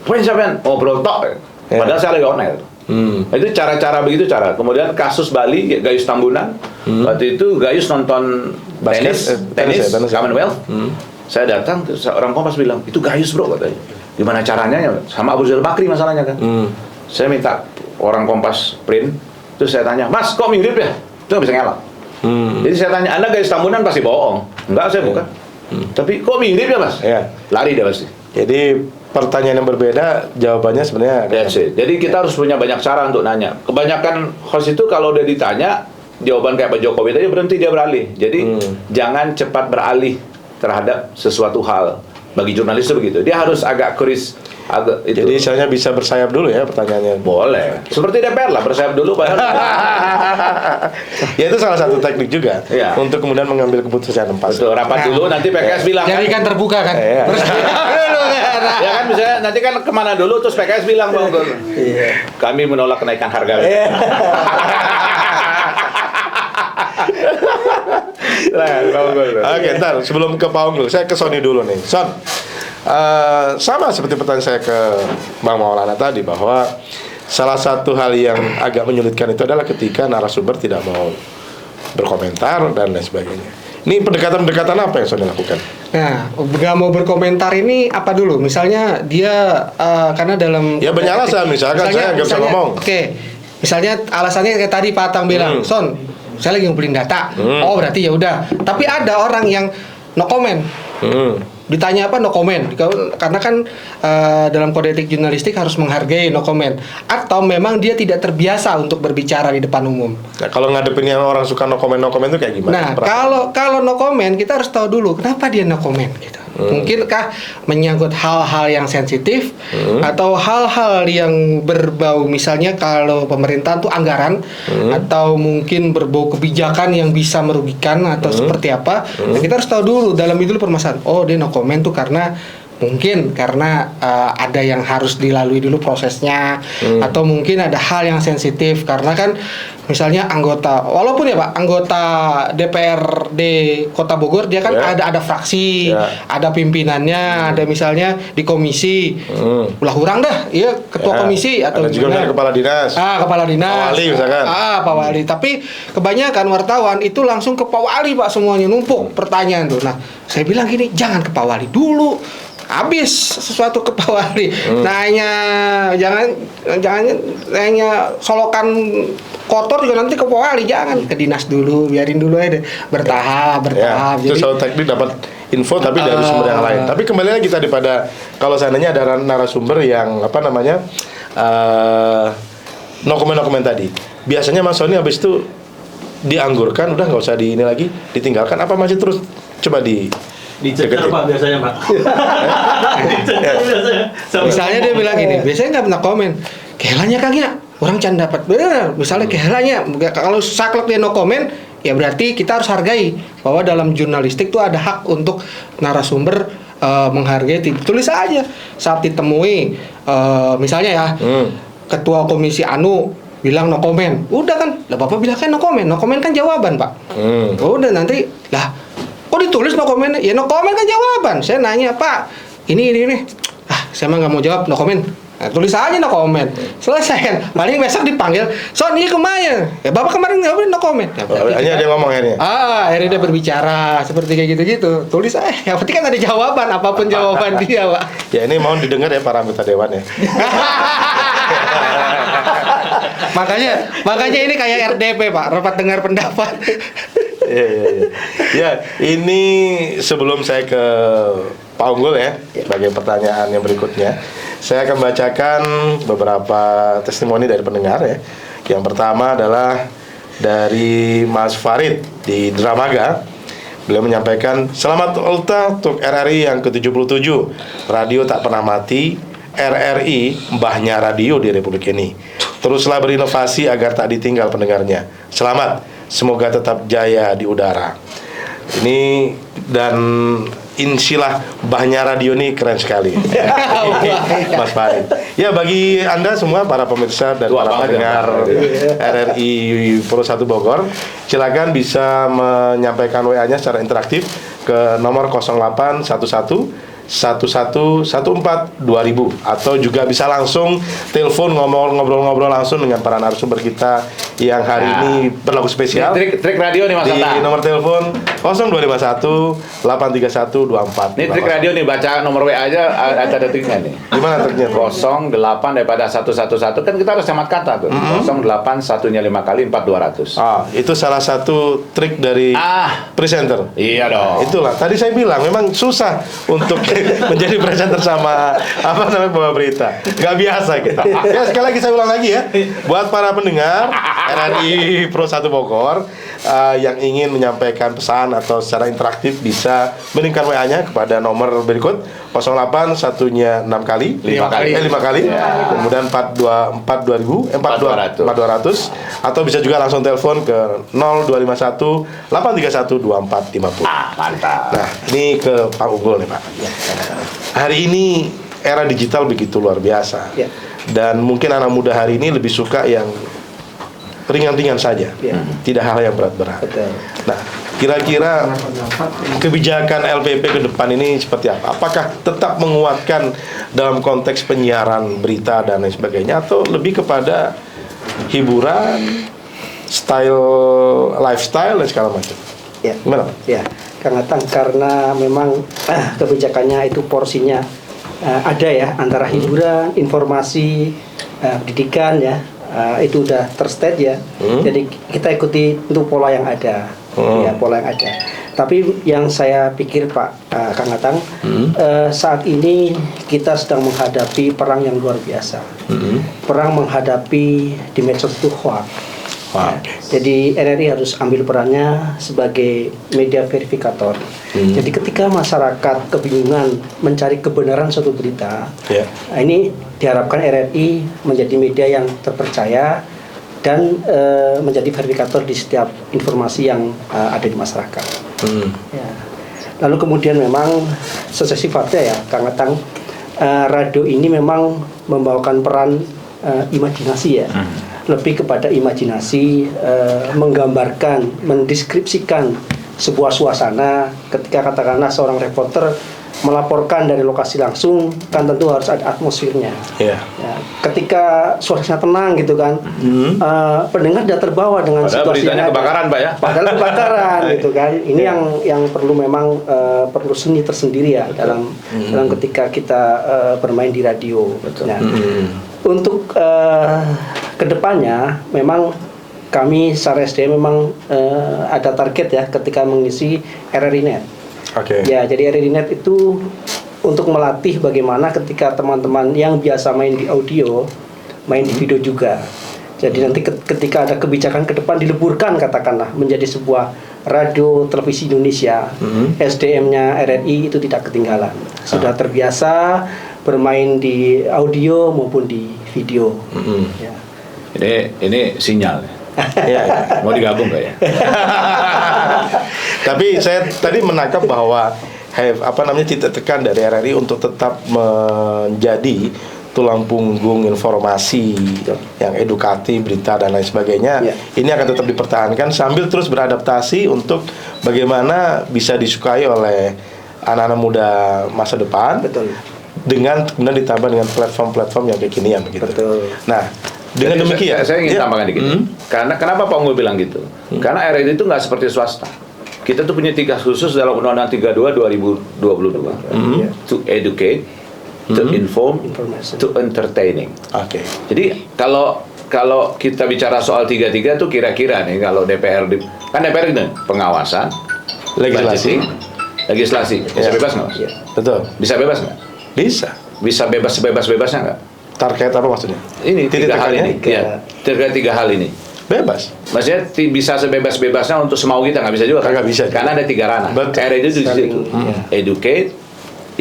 Poin siapa? Oh, berontok. Padahal saya lagi on air. Itu cara-cara begitu cara. Kemudian kasus Bali, Gayus Tambunan. Waktu itu Gayus nonton tenis Commonwealth. Saya datang, orang Kompas bilang, itu Gayus bro katanya. Gimana caranya? Sama Abu Rizal Bakri masalahnya kan. Saya minta orang Kompas print, terus saya tanya, Mas kok mirip ya? Itu nggak bisa ngelak. Jadi saya tanya, Anda Gayus Tambunan pasti bohong. Enggak, saya bukan. Tapi kok mirip ya Mas? Lari dia pasti. Jadi pertanyaan yang berbeda, jawabannya sebenarnya. That's it. Jadi kita harus punya banyak cara untuk nanya. Kebanyakan host itu kalau udah ditanya, jawaban kayak Pak Jokowi tadi berhenti dia beralih. Jadi jangan cepat beralih terhadap sesuatu hal. Bagi jurnalis itu begitu. Dia harus agak kuris, agak itu. Jadi misalnya bisa bersayap dulu ya pertanyaannya. Boleh. Seperti DPR lah, bersayap dulu Pak. Ya itu salah satu teknik juga Iya. untuk kemudian mengambil keputusan yang pas. Betul, rapat dulu nanti PKS bilang Jadi kan terbuka kan. Iya. ya kan misalnya nanti kan kemana dulu terus PKS bilang Bang kami menolak kenaikan harga. Oke, ntar sebelum ke Pak Unggul, saya ke Sony dulu nih. Son, sama seperti pertanyaan saya ke Bang Maulana tadi bahwa salah satu hal yang agak menyulitkan itu adalah ketika narasumber tidak mau berkomentar dan lain sebagainya. Ini pendekatan-pendekatan apa yang Sony lakukan? Nah, nggak mau berkomentar ini apa dulu? Misalnya dia karena dalam Ya banyak alasan, misalkan saya nggak bisa ngomong. Oke, misalnya alasannya kayak tadi Pak Atang bilang, Son, saya lagi ngumpulin data. Oh berarti ya udah. Tapi ada orang yang no comment. Ditanya apa no comment, karena kan dalam kode etik jurnalistik harus menghargai no comment, atau memang dia tidak terbiasa untuk berbicara di depan umum. Nah, kalau ngadepin yang orang suka no comment itu kayak gimana? Nah, kalau no comment kita harus tahu dulu kenapa dia no comment gitu. Mungkinkah menyangkut hal-hal yang sensitif atau hal-hal yang berbau misalnya kalau pemerintahan tuh anggaran atau mungkin berbau kebijakan yang bisa merugikan atau seperti apa. Nah, kita harus tahu dulu dalam itu permasalahan. Oh, dia no comment tuh karena mungkin karena ada yang harus dilalui dulu prosesnya atau mungkin ada hal yang sensitif karena kan misalnya anggota walaupun ya Pak anggota DPRD Kota Bogor dia kan ada fraksi, ada pimpinannya, ada misalnya di komisi. Ulah kurang dah, iya ketua komisi atau ada juga dari kepala dinas. Kepala dinas. Pak Wali misalkan. Pak Wali. Tapi kebanyakan wartawan itu langsung ke Pak Wali Pak semuanya numpuk pertanyaan tuh. Nah, saya bilang gini, jangan ke Pak Wali dulu. Habis sesuatu ke Pak Wali. Jangan hanya solokan kotor juga nanti ke Pak Wali, jangan ke dinas dulu, biarin dulu aja deh. Bertahap. Itu satu teknik dapat info tapi dari sumber yang lain. Tapi kembali lagi tadi pada kalau seandainya ada narasumber yang no comment tadi. Biasanya Mas Sony habis itu dianggurkan, udah nggak usah di ini lagi, ditinggalkan apa masih terus coba dicecer Pak biasanya Pak. Misalnya dia bilang gini, biasanya nggak pernah komen. Kehelanya Kang ya, orang can dapat bener. Misalnya kehelanya, kalau saklek dia no komen, ya berarti kita harus hargai bahwa dalam jurnalistik tuh ada hak untuk narasumber menghargai. Tulis aja saat ditemui, misalnya ya, ketua komisi anu bilang no comment, udah kan, lah Bapak bilang kan no comment kan jawaban Pak. Udah nanti lah. Kok ditulis no comment? Ya no comment kan jawaban. Saya nanya, Pak, ini. Saya mah nggak mau jawab, no comment. Nah, tulis aja no comment. Selesai kan. Paling besok dipanggil, "Son, ini kemana?" Ya, Bapak kemarin nggak no comment. Ya, berarti Hanya dia ngomong akhirnya. akhirnya dia berbicara seperti kayak gitu-gitu. Tulis aja. Yang penting kan ada jawaban, apapun jawaban dia, Pak. Ya ini mohon didengar ya para anggota dewan ya. makanya ini kayak RDP, Pak, rapat dengar pendapat. Iya. Ya, ini sebelum saya ke Pak Unggul ya, sebagai pertanyaan yang berikutnya, saya akan bacakan beberapa testimoni dari pendengar ya. Yang pertama adalah dari Mas Farid di Dramaga. Beliau menyampaikan, "Selamat ultah untuk RRI yang ke-77. Radio tak pernah mati. RRI mbahnya radio di Republik ini. Teruslah berinovasi agar tak ditinggal pendengarnya. Selamat. Semoga tetap jaya di udara." Ini dan insilah mbahnya radio ini keren sekali. Mas Farid. Ya, bagi Anda semua para pemirsa dan Tua para banget pendengar ya. RRI Pro 1 Bogor, silakan bisa menyampaikan WA-nya secara interaktif ke nomor 0811 1114 2000 atau juga bisa langsung telepon ngobrol-ngobrol langsung dengan para narasumber kita yang hari ini berlaku spesial. Ini trik radio nih Mas Di Anta. nomor telepon 0251 831 24. Ini trik radio nih, baca nomor WA aja ada detiknya nih. Gimana triknya? 08 daripada 111 kan kita harus hemat kata tuh. 08 satunya 5 kali 4200. Itu salah satu trik dari presenter. Iya dong. Itulah tadi saya bilang memang susah untuk menjadi presenter sama bawa berita. Gak biasa kita. Ya, sekali lagi saya ulang lagi ya. Buat para pendengar RRI Pro 1 Bogor yang ingin menyampaikan pesan atau secara interaktif bisa meningkat WA-nya kepada nomor berikut 08 satunya 6 kali 5 kali. 5 kali. Kemudian 4200 atau bisa juga langsung telepon ke 0251 831 2450. Mantap. Nah, ini ke Pak Unggul nih, Pak. Hari ini era digital begitu luar biasa. Ya. Dan mungkin anak muda hari ini lebih suka yang ringan-ringan saja. Ya. Tidak hal yang berat-berat. Betul. Nah, kira-kira kebijakan LPP ke depan ini seperti apa? Apakah tetap menguatkan dalam konteks penyiaran berita dan lain sebagainya atau lebih kepada hiburan, lifestyle dan segala macam? Ya. Gimana? Ya, Kang Atang, karena memang kebijakannya itu porsinya ada ya antara hiburan, informasi, pendidikan ya, itu udah terstate ya. Jadi kita ikuti untuk pola yang ada, ya pola yang ada. Tapi yang saya pikir Pak Kang Atang, saat ini kita sedang menghadapi perang yang luar biasa. Perang menghadapi di medsos itu hoax. Jadi RRI harus ambil perannya sebagai media verifikator. Jadi ketika masyarakat kebingungan mencari kebenaran suatu berita, nah ini diharapkan RRI menjadi media yang terpercaya dan menjadi verifikator di setiap informasi yang ada di masyarakat. Ya. Lalu kemudian memang sesuai sifatnya ya, Kang Atang, radio ini memang membawakan peran imajinasi ya. Lebih kepada imajinasi, menggambarkan, mendeskripsikan sebuah suasana. Ketika katakanlah seorang reporter melaporkan dari lokasi langsung, kan tentu harus ada atmosfernya. Ya, ketika suasana tenang gitu kan, pendengar sudah terbawa dengan situasi yang ada. Kebakaran Pak ya. Padahal kebakaran gitu kan. Ini yang perlu memang perlu seni tersendiri ya dalam ketika kita bermain di radio. Betul. Nah, untuk kedepannya memang kami secara SDM memang ada target ya ketika mengisi RRI Net. Ya, jadi RRI Net itu untuk melatih bagaimana ketika teman-teman yang biasa main di audio, main di video juga. Jadi nanti ketika ada kebijakan ke depan dileburkan katakanlah menjadi sebuah radio televisi Indonesia, SDM-nya RRI itu tidak ketinggalan. Sudah terbiasa bermain di audio maupun di video. Ya. Ini sinyal. Mau digabung nggak ya? Tapi saya tadi menangkap bahwa titik tekan dari RRI untuk tetap menjadi tulang punggung informasi yang edukatif, berita dan lain sebagainya. Ini akan tetap dipertahankan sambil terus beradaptasi untuk bagaimana bisa disukai oleh anak-anak muda masa depan. Betul. Dengan kemudian ditambah dengan platform-platform yang kekinian begitu. Betul. Nah, dengan Jadi demikian saya ingin ya. tambahkan dikit. Karena kenapa Pak Unggul bilang gitu? Karena RRI itu nggak seperti swasta. Kita tuh punya tugas khusus dalam Undang-Undang 32 2022 to educate, to inform, Information. to entertaining. Oke. Jadi kalau kita bicara soal 33 tuh kira-kira nih kalau DPR kan DPR itu pengawasan, Legislasi. budgeting, legislasi bisa Ya. bebas nggak? Mas? Iya. Betul. Bisa bebas nggak? Bisa. Bisa bebas-bebasnya nggak? Terkait apa maksudnya? Ini Titik tiga hal tekannya? ini. Ya, terkait tiga hal ini. Bebas. Maksudnya bisa sebebas-bebasnya untuk semau kita nggak bisa juga kan? Nggak bisa. Karena ada tiga ranah. Betul. RRI itu di situ. Educate,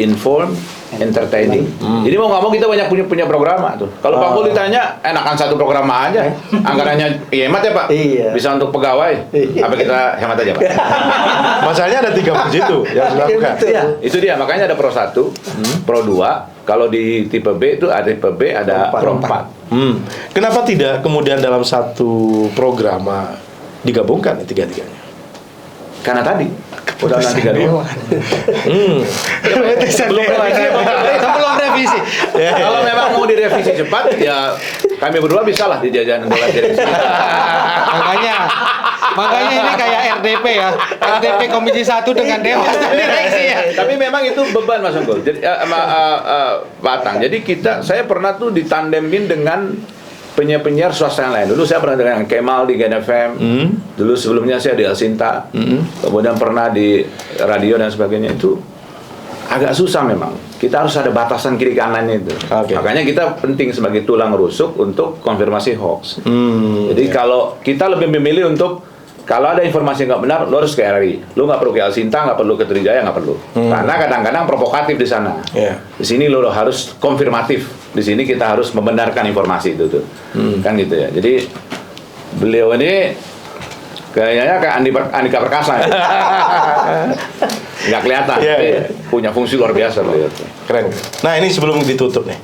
inform, entertaining. Jadi mau nggak mau kita banyak punya program tuh. Kalau Pak Pul ditanya, enakan satu program aja. Anggarannya hemat ya Pak. Iya. Bisa untuk pegawai. Iya. Apa kita hemat aja Pak? Masalahnya ada 3 fungsi itu yang harus dilakukan. Betul. Iya. Itu dia makanya ada Pro 1, Pro 2. Kalau di tipe B itu ada tipe B, ada Pro 4. Kenapa tidak kemudian dalam satu program digabungkan tiga-tiganya? Karena tadi Undang-Undang 32. Sebelum revisi. Kalau memang mau direvisi cepat, ya kami berdua bisa lah di jajanan dewan direksi. Makanya ini kayak RDP ya. RDP Komisi 1 dengan Dewan Direksi ya. Tapi memang itu beban Mas Unggul. Jadi Batang. Jadi saya pernah tuh ditandemin dengan penyiar swasta yang lain. Dulu saya pernah dengan Kemal di Gen FM. Dulu sebelumnya saya di El Sinta. Kemudian pernah di radio dan sebagainya. Itu agak susah memang. Kita harus ada batasan kiri kanannya itu. Oke. Makanya kita penting sebagai tulang rusuk untuk konfirmasi hoax. Jadi kalau kita lebih memilih untuk kalau ada informasi yang nggak benar, lo harus ke RRI. Lo nggak perlu ke El Sinta, nggak perlu ke Trijaya, nggak perlu. Karena kadang-kadang provokatif di sana. Iya. Di sini lo harus konfirmatif. Di sini kita harus membenarkan informasi itu tuh. Kan gitu ya. Jadi beliau ini kayaknya kayak Andika Perkasa ya. Nggak kelihatan, Iya, tapi iya. punya fungsi luar biasa beliau tuh. Keren. Nah, ini sebelum ditutup nih.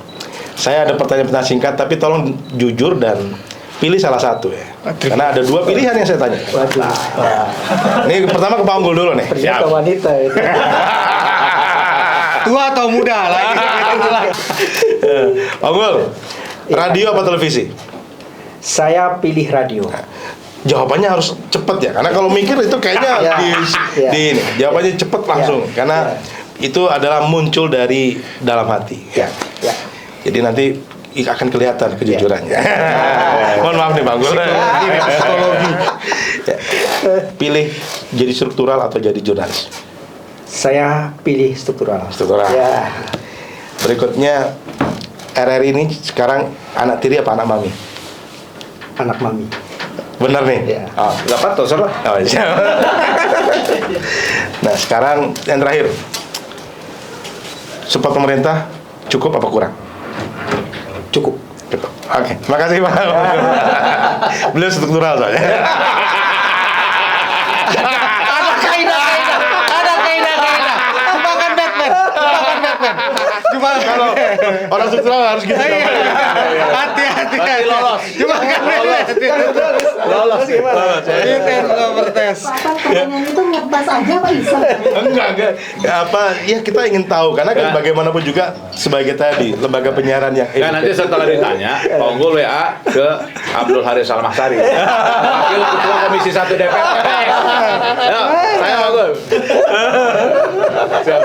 Saya ada pertanyaan singkat tapi tolong jujur dan pilih salah satu ya. Karena ada 2 pilihan yang saya tanya. Waduh. Ini pertama ke Pak Unggul dulu nih. Ternyata wanita itu. Tua atau muda lagi. Pak Unggul, radio apa televisi? Saya pilih radio. Jawabannya harus cepet ya, karena kalau mikir itu kayaknya Ya, ya. di ini. Jawabannya cepet langsung, karena itu adalah muncul dari dalam hati. Ya. Ya. Jadi nanti akan kelihatan kejujurannya. Mohon maaf nih Bang Gul. Psikologi. Ya. Pilih jadi struktural atau jadi jurnalis? Saya pilih struktural. Struktural. Ya. Berikutnya RRI ini sekarang anak tiri apa anak mami? Anak mami. Bener nih? Ya. Oh. Nggak patut, serah. Oh, iya. Nah sekarang yang terakhir, support pemerintah cukup apa kurang? Cukup. Cukup. Oke, terima kasih Pak. Beliau struktural soalnya. Ada kaidah. Jebakan Batman. Jebakan Kalau orang struktural harus gitu. Hati-hati. lolos. Jebakan Batman. Lolos. Fit and proper test. Pak Atang, pertanyaan itu ngetes aja Pak Isa. Enggak. Apa? Ya kita ingin tahu karena kan bagaimanapun juga sebagai tadi lembaga penyiaran yang Kan nanti setelah ditanya, Pak Unggul WA ke Abdul Haris Almahsari, Wakil Ketua Komisi 1 DPR. Ya, saya Pak Unggul. Siap.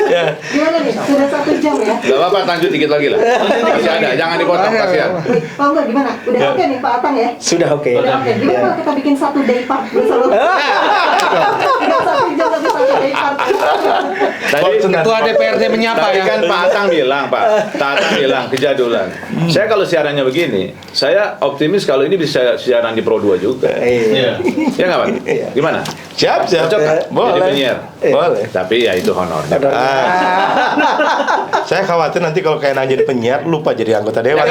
ya. Gimana nih? Sudah 1 jam ya? Gak apa-apa, lanjut dikit lagi lah. Masih ada, jangan dipotong, kasihan. Pak Unggul gimana? Udah oke nih Pak Atang ya? Sudah oke. Udah oke. Gimana kalau kita bikin 1 day part bersama? Enggak 1 jam tapi 1 day part. Tadi Ketua DPRD menyapa Tadi ya. kan Pak Atang bilang, Pak Atang bilang kejadulan. Saya kalau siarannya begini, saya optimis kalau ini bisa siaran di Pro 2 juga. Iya. Ya nggak Pak? Gimana? Siap. Cocok kan? Jadi Boleh. penyiar. Boleh. Tapi ya itu honornya. Saya khawatir nanti kalau kayak jadi penyiar lupa jadi anggota dewan.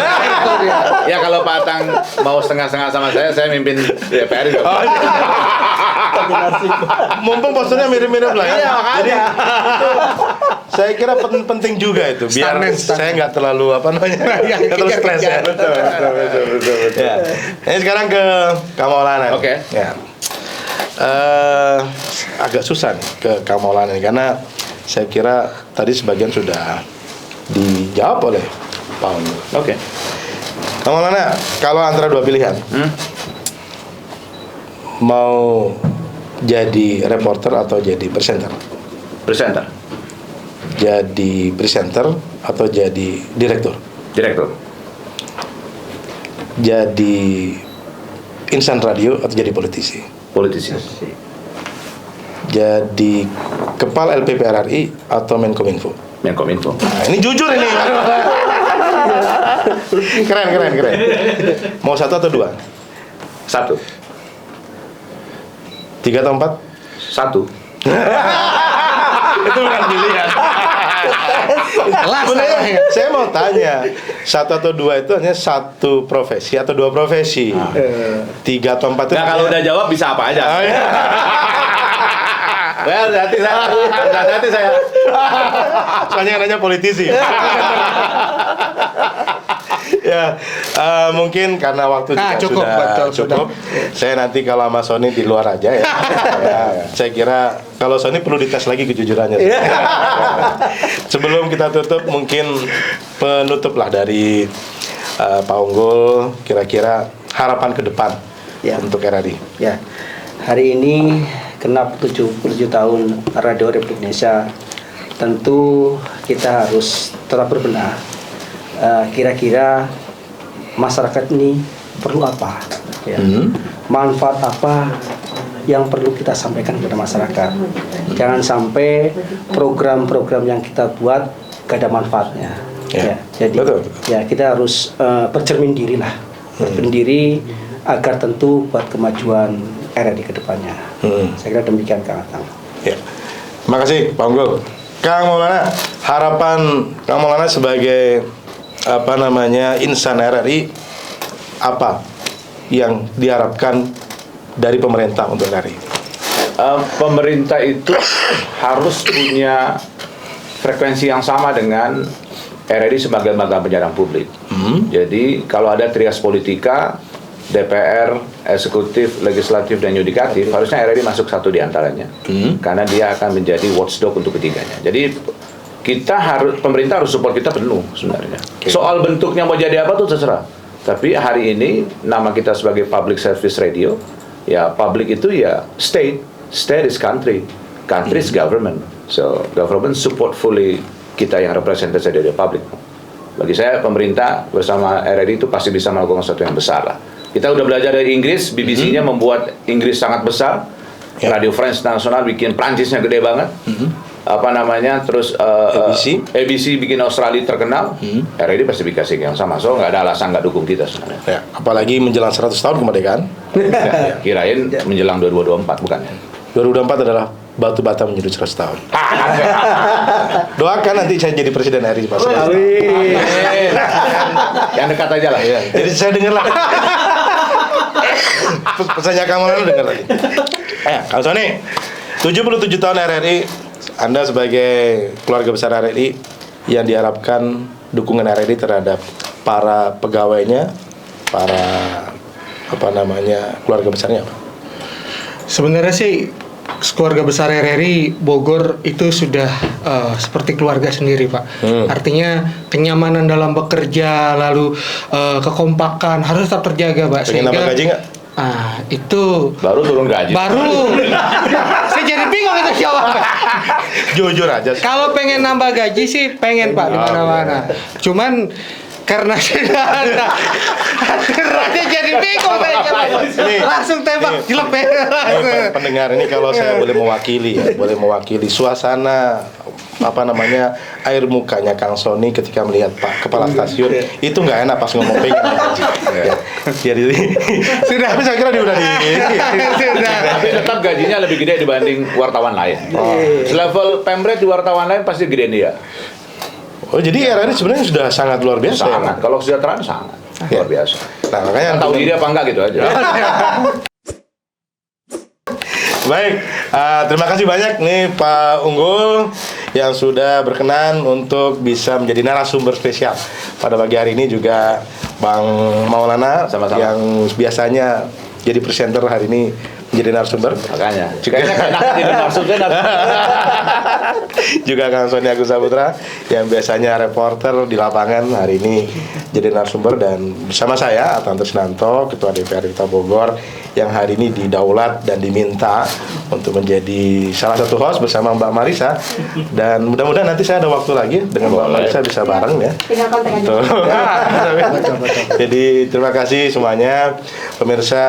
Ya kalau Pak Atang mau setengah-setengah sama saya mimpin DPR juga. Mumpung posturnya mirip-mirip lah ya. Iya, makanya. Jadi itu saya kira penting juga itu biar Stuntman. saya nggak terlalu apa namanya nggak terlalu stres ya. Betul. Ya. Ini sekarang ke Kamu Maulana. Oke. Ya. agak susah nih ke Kang Maulana ini, karena saya kira tadi sebagian sudah dijawab oleh Pak Unggul. Oke. Kang Maulana, kalau antara dua pilihan, mau jadi reporter atau jadi presenter? Presenter. Jadi presenter atau jadi direktur? Direktur. Jadi insan radio atau jadi politisi? Politisi. Jadi kepala LPP RRI atau Menkominfo? Menkominfo. Nah, ini jujur ini. Keren. Mau satu atau dua? 1. 3 atau 4? 1. Itu bukan pilihan. Sebenarnya saya mau tanya, 1 atau 2 itu hanya satu profesi atau dua profesi? 3 atau 4 itu? Nah, kalau udah jawab bisa apa aja. Oh, iya. Well, hati saya. Soalnya yang nanya politisi. Ya, mungkin karena waktu juga Cukup, sudah betul, cukup. Saya nanti kalau sama Sony di luar aja ya. Saya kira kalau Sony perlu dites lagi kejujurannya. Sebelum kita tutup, mungkin penutup lah dari Pak Unggul, kira-kira harapan ke depan untuk RRI. Ya, hari ini genap 77 tahun Radio Republik Indonesia. Tentu kita harus tetap berbenah. Kira-kira masyarakat ini perlu apa? Ya. Manfaat apa yang perlu kita sampaikan kepada masyarakat? Jangan sampai program-program yang kita buat gak ada manfaatnya. Ya, Jadi betul. ya kita harus bercermin diri lah, bercermin diri agar tentu buat kemajuan RRI ke depannya. Saya kira demikian Kang Atang. Ya. Terima kasih Pak Unggul. Kang Maulana, harapan Kang Maulana sebagai insan RRI, apa yang diharapkan dari pemerintah untuk RRI? Pemerintah itu harus punya frekuensi yang sama dengan RRI sebagai lembaga penyiaran publik. Jadi kalau ada trias politika, DPR, eksekutif, legislatif, dan yudikatif, harusnya RRI masuk satu di antaranya, karena dia akan menjadi watchdog untuk ketiganya. Jadi pemerintah harus support kita penuh sebenarnya. Soal bentuknya mau jadi apa tuh terserah. Tapi hari ini nama kita sebagai public service radio, ya public itu ya state is country is government. So government support fully kita yang representasi dari public. Bagi saya pemerintah bersama RRI itu pasti bisa melakukan sesuatu yang besar lah. Kita udah belajar dari Inggris, BBC-nya membuat Inggris sangat besar, Radio France Nasional bikin Prancisnya gede banget. Terus ABC bikin Australia terkenal, RRI pasti dikasih yang sama, so nggak ada alasan nggak dukung kita sebenarnya. Ya, apalagi menjelang 100 tahun kemerdekaan. Kirain menjelang 2024, bukan? 2024 adalah batu bata menyudut 100 tahun. Doakan nanti saya jadi presiden RRI Pak. Yang dekat aja lah. Ya, jadi saya dengar lah. Pesannya kamu lalu dengar lagi. Kalau Sony, 77 tahun RRI, Anda sebagai keluarga besar RRI, yang diharapkan dukungan RRI terhadap para pegawainya, para keluarga besarnya apa? Sebenarnya sih keluarga besar RRI Bogor itu sudah seperti keluarga sendiri, Pak. Artinya kenyamanan dalam bekerja, lalu kekompakan harus tetap terjaga, Pak. Pengen nambah gaji nggak? Itu baru turun gaji. Saya jadi bingung itu jawab. Jujur aja. Kalau pengen nambah gaji sih pengen, Pak, di mana-mana. Cuman karena sudah ada aja jadi bingung langsung tembak jelek pendengar ini, kalau saya boleh mewakili suasana air mukanya Kang Sony ketika melihat Pak Kepala Stasiun itu nggak enak pas ngomong pengen. Jadi sudah, tapi saya kira dia udah tapi tetap gajinya lebih gede dibanding wartawan lain. Selevel pemret di wartawan lain pasti gedein dia. Oh, jadi RRI sebenarnya sudah sangat luar biasa. Sangat. Kalau kesejahteraan sangat luar biasa. Nah, makanya tahu diri apa enggak gitu aja. Baik, terima kasih banyak nih Pak Unggul yang sudah berkenan untuk bisa menjadi narasumber spesial pada pagi hari ini, juga Bang Maulana sama-sama, yang biasanya jadi presenter hari ini menjadi narasumber. Makanya. Kayaknya karena jadi narasumber. Juga Kang Sony Agus Saputra yang biasanya reporter di lapangan, hari ini jadi narasumber, dan bersama saya Atan Trisnanto, Ketua DPRD Kota Bogor, yang hari ini didaulat dan diminta untuk menjadi salah satu host bersama Mbak Marisa, dan mudah-mudahan nanti saya ada waktu lagi dengan Mbak Marisa bisa bareng ya. Tinggal kontak aja. Tuh. Jadi terima kasih semuanya pemirsa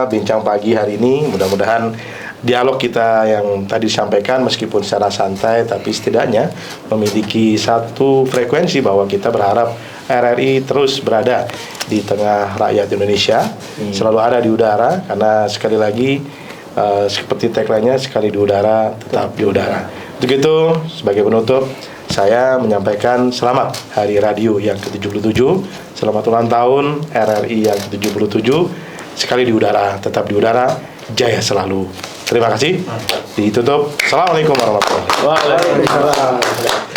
Bincang Pagi hari ini. Mudah-mudahan dialog kita yang tadi disampaikan meskipun secara santai tapi setidaknya memiliki satu frekuensi bahwa kita berharap RRI terus berada di tengah rakyat Indonesia, selalu ada di udara, karena sekali lagi seperti tagline-nya, sekali di udara tetap di udara. Untuk itu sebagai penutup saya menyampaikan selamat Hari Radio yang ke-77, selamat ulang tahun RRI yang ke-77, sekali di udara tetap di udara, jaya selalu. Terima kasih. Ditutup. Assalamualaikum warahmatullahi wabarakatuh. Waalaikumsalam.